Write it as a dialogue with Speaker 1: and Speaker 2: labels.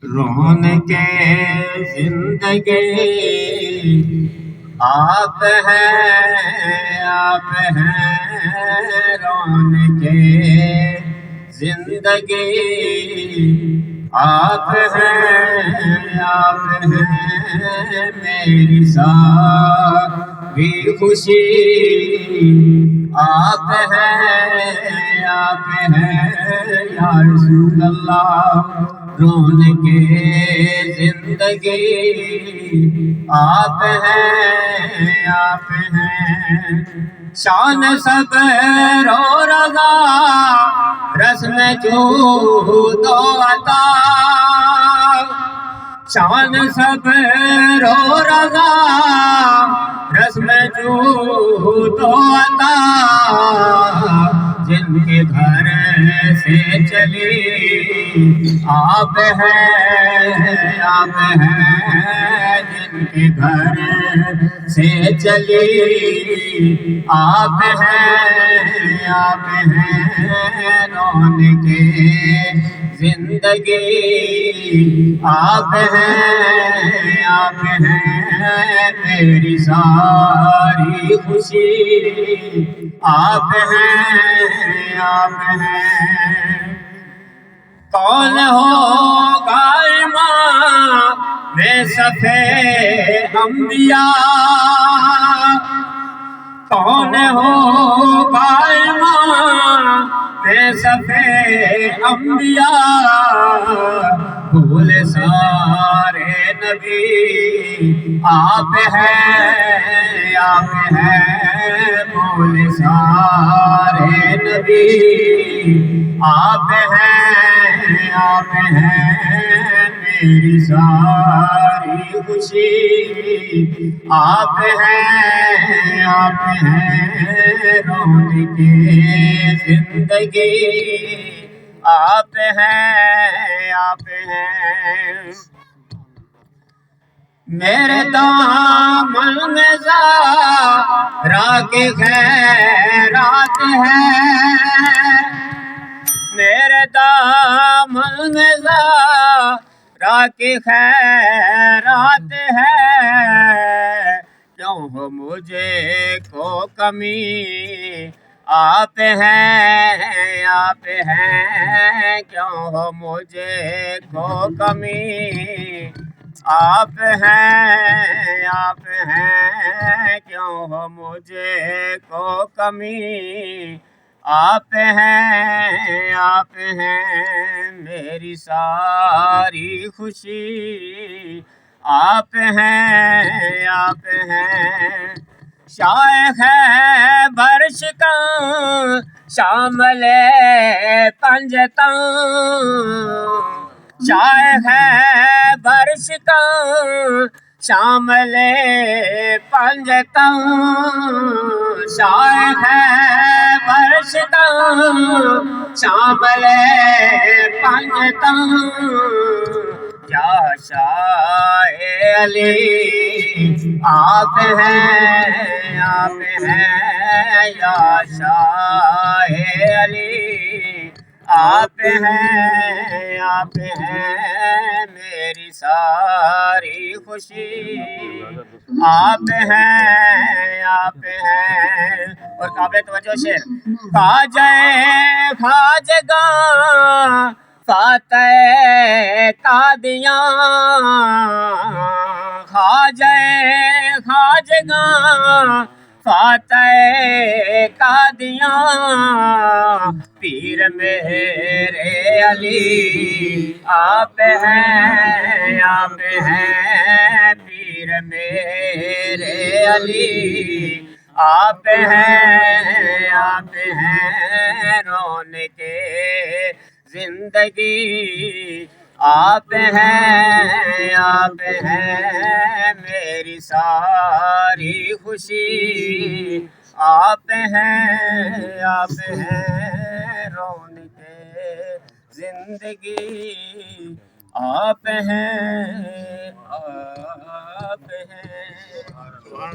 Speaker 1: رونق زندگی آپ ہیں، آپ ہیں رونق زندگی آپ ہیں، آپ ہیں میری ساری خوشی آپ ہیں، آپ ہیں یا رسول اللہ رونق زندگی آپ ہیں، آپ ہیں شان صبر و رضا رسم جود و عطا شان صبر و رضا رسم جود و عطا جن کے گھر سے چلی آپ ہیں، آپ ہیں جن کے گھر سے چلی آپ ہیں، آپ ہیں رونق زندگی آپ ہیں، آپ ہیں میری ساری خوشی آپ ہیں، آپ ہیں کون ہوگا امام میں صفِ انبیاء کون ہوگا امام میں صفِ انبیاء بھول سارے نبی آپ ہیں، آپ ہیں بھول سارے نبی آپ ہیں، آپ ہیں میری ساری خوشی آپ ہیں، آپ ہیں رونق زندگی آپ ہیں، آپ ہیں میرے دامن میں زہرا کے خیرات ہیں میرے دامن میں زہرا کے خیرات ہے کیوں ہو مجھے کو کمی آپ ہیں، آپ ہیں کیوں ہو مجھے کو کمی آپ ہیں، آپ ہیں کیوں ہو مجھے کو کمی آپ ہیں، آپ ہیں میری ساری خوشی آپ ہیں، آپ ہیں شائخ ہے برشکاں شامل پنجتاں شائخ ہے برشکاں شامل پنجتاں شائخ ہے برشکاں شامل پنجتاں یا شاہ علی آپ ہیں، آپ ہیں یا شاہ علی آپ ہیں، آپ ہیں میری ساری خوشی آپ ہیں، آپ ہیں اور قابل توجہ شعر خواجہ خواجگاں فاتح قادیاں خواجہ خواجگاں فاتح قادیاں پیر میرے علی آپ ہیں، آپ ہیں پیر میرے علی آپ ہیں، آپ ہیں رونق زندگی آپ ہیں، آپ ہیں میری ساری خوشی آپ ہیں، آپ ہیں رونق زندگی آپ ہیں، آپ ہیں